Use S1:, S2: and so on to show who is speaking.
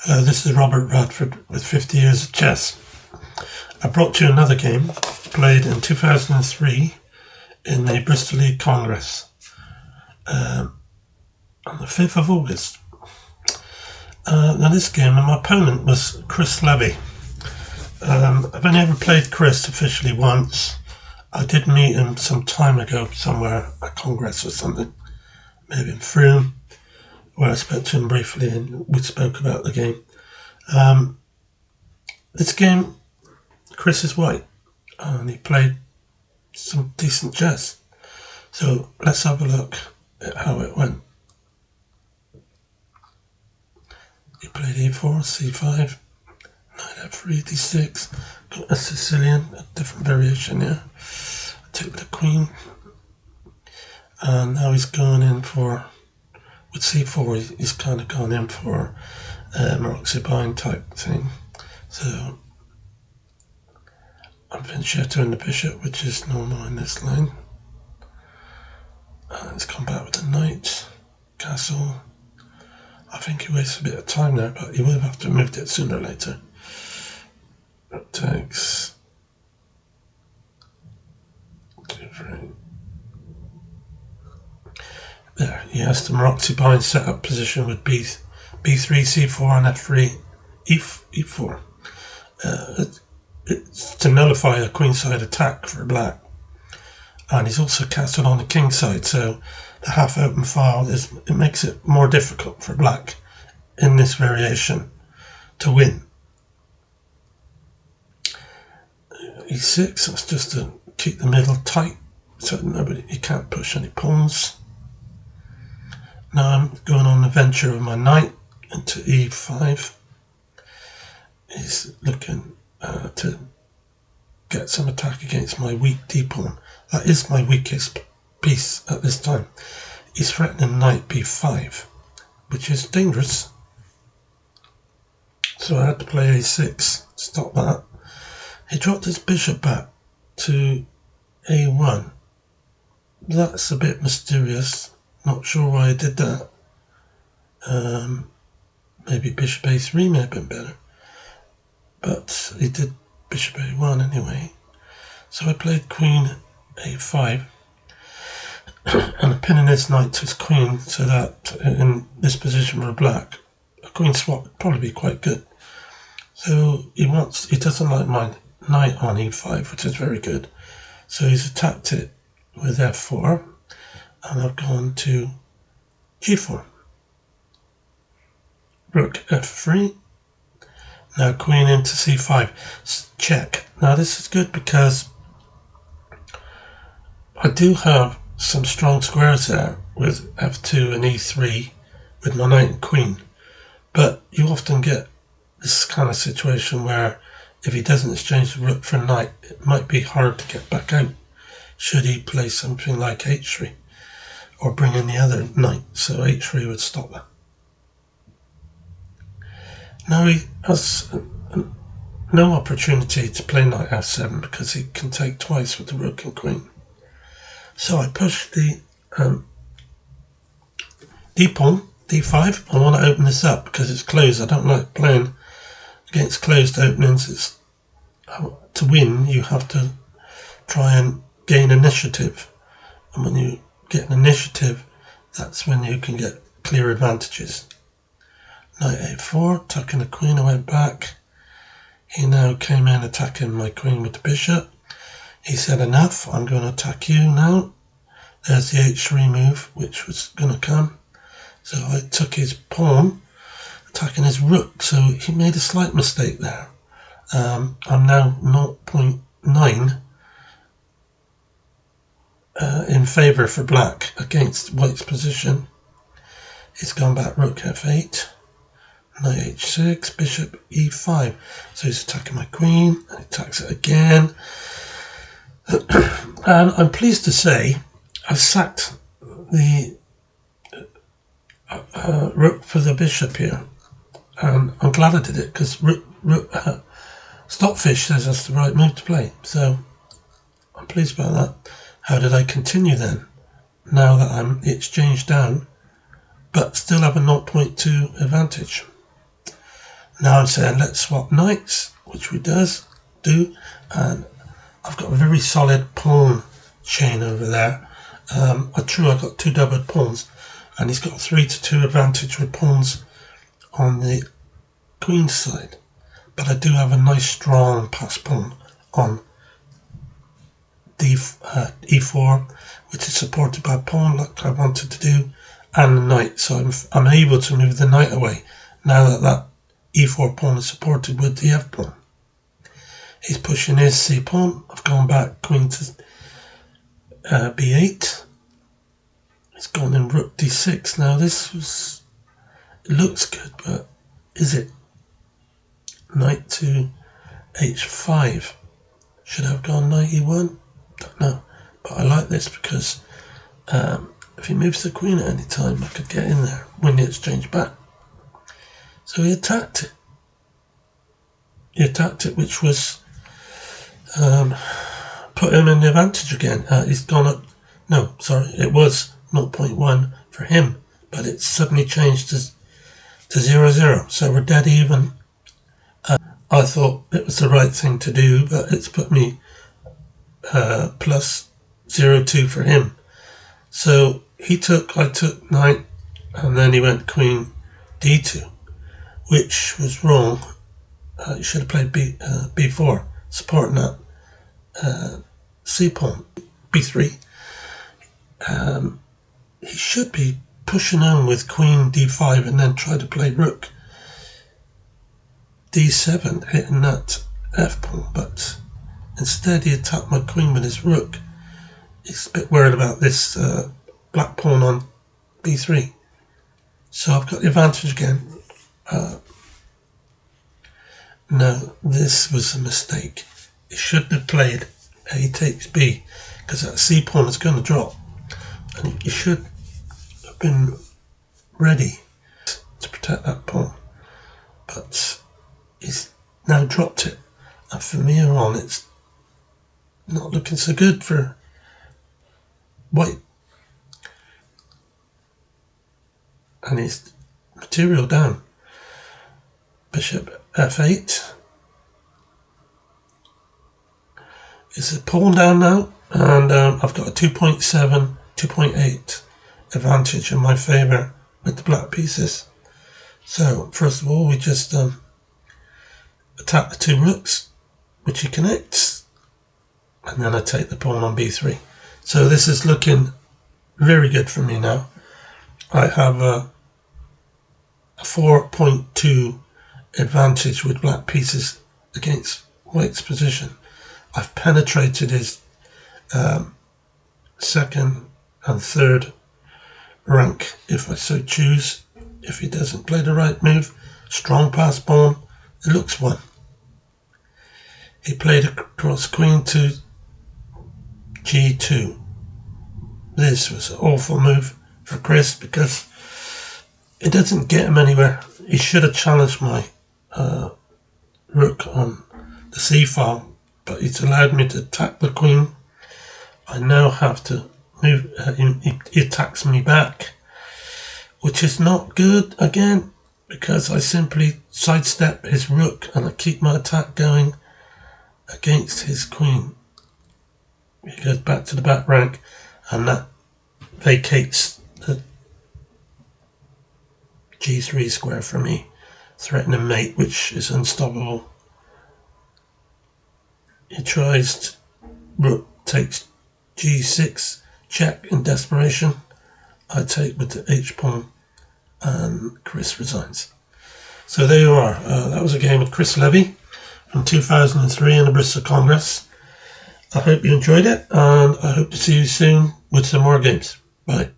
S1: Hello, this is Robert Radford with 50 Years of Chess. I brought you another game played in 2003 in the Bristol Congress on the 5th of August. Now this game, my opponent was Levy. I've only ever played Chris officially once. I did meet him some time ago somewhere, a Congress or something, maybe in Frome, where I spoke to him briefly and we spoke about the game. This game, Chris is white and he played some decent chess. So let's have a look at how it went. He played e4, c5, knight f3, d6, got a Sicilian, a different variation here. Took the queen, and now he's going in for, with c4 he's kind of gone in for Maroxy-Bind type thing. So I'm fianchettoing the bishop, which is normal in this line. And he's come back with the knight, castle. I think he wastes a bit of time there, but he will have to have moved it sooner or later. It takes 2, 3. There, he has the Maroxy-Bind set up position with b3, c4 and f3, e4. It's to nullify a queenside attack for black. And he's also castled on the king side, so the half open file it makes it more difficult for black in this variation to win. e6, that's just to keep the middle tight so you can't push any pawns. Now I'm going on the venture of my knight into e5. He's looking to get some attack against my weak d-pawn. That is my weakest piece at this time. He's threatening knight b5, which is dangerous. So I had to play a6, stop that. He dropped his bishop back to a1. That's a bit mysterious. Not sure why he did that. Maybe bishop a3 may have been better. But he did bishop a1 anyway. So I played queen a5 and pinning his knight to his queen, so that in this position for black, a queen swap would probably be quite good. So he doesn't like my knight on e5, which is very good. So he's attacked it with f4, and I've gone to g4. Rook f3. Now queen into c5. Check. Now this is good because I do have some strong squares there with f2 and e3 with my knight and queen. But you often get this kind of situation where if he doesn't exchange the rook for a knight, it might be hard to get back out should he play something like h3 or bring in the other knight. So h3 would stop that. Now he has no opportunity to play knight f7 because he can take twice with the rook and queen. So I push the d-pawn, d5. I want to open this up because it's closed. I don't like playing against closed openings. To win, you have to try and gain initiative. And when you get an initiative, that's when you can get clear advantages. Knight a4, tucking the queen, I went back. He now came in attacking my queen with the bishop. He said, enough, I'm going to attack you now. There's the h3 move, which was going to come. So I took his pawn, attacking his rook. So he made a slight mistake there. I'm now 0.9 in favour for black against white's position. He's gone back rook f8. Knight h6, bishop e5. So he's attacking my queen, and he attacks it again. And I'm pleased to say I sacked the rook for the bishop here. And I'm glad I did it because Stockfish says that's the right move to play. So I'm pleased about that. How did I continue then? Now that I'm exchanged down, but still have a 0.2 advantage. Now I'm saying let's swap knights, which we do, and I've got a very solid pawn chain over there. I've got 2 doubled pawns, and he's got 3-2 advantage with pawns on the queen's side. But I do have a nice strong pass pawn on e4, which is supported by a pawn like I wanted to do, and the knight. So I'm able to move the knight away now that e4 pawn is supported with the f pawn. He's pushing his c pawn. I've gone back queen to b8. It's gone in rook d6. Now it looks good, but is it? Knight to h5. Should I have gone knight e1? Don't know. But I like this because if he moves the queen at any time, I could get in there, win the exchange back. So he attacked it. Which was put him in the advantage again. He's gone up. No, sorry, it was 0.1 for him, but it's suddenly changed to 0-0. So we're dead even. I thought it was the right thing to do, but it's put me plus 0-2 for him. So I took knight, and then he went queen d2, which was wrong. He should have played b4, supporting that c pawn, b3. He should be pushing on with queen d5 and then try to play rook d7, hitting that f pawn, but instead he attacked my queen with his rook. He's a bit worried about this black pawn on b3. So I've got the advantage again. No, this was a mistake. He shouldn't have played a takes b, because that c pawn is going to drop, and he should have been ready to protect that pawn. But he's now dropped it, and from here on it's not looking so good for white. And his material down. Bishop f8. It's a pawn down now, and I've got a 2.7, 2.8 advantage in my favour with the black pieces. So first of all, we just attack the 2 rooks, which he connects, and then I take the pawn on b3. So this is looking very good for me now. I have a 4.2 advantage with black pieces against white's position. I've penetrated his second and third rank, if I so choose. If he doesn't play the right move, strong pass pawn, it looks one. He played across queen to g2. This was an awful move for Chris because it doesn't get him anywhere. He should have challenged my rook on the c file, but he's allowed me to attack the queen. I now have to move. He attacks me back, which is not good again, because I simply sidestep his rook and I keep my attack going against his queen. He goes back to the back rank, and that vacates the g3 square for me, threatening mate, which is unstoppable. He tries to, rook takes g6, check in desperation. I take with the h-pawn, and Chris resigns. So there you are. That was a game with Chris Levy from 2003 in the Bristol Congress. I hope you enjoyed it, and I hope to see you soon with some more games. Bye.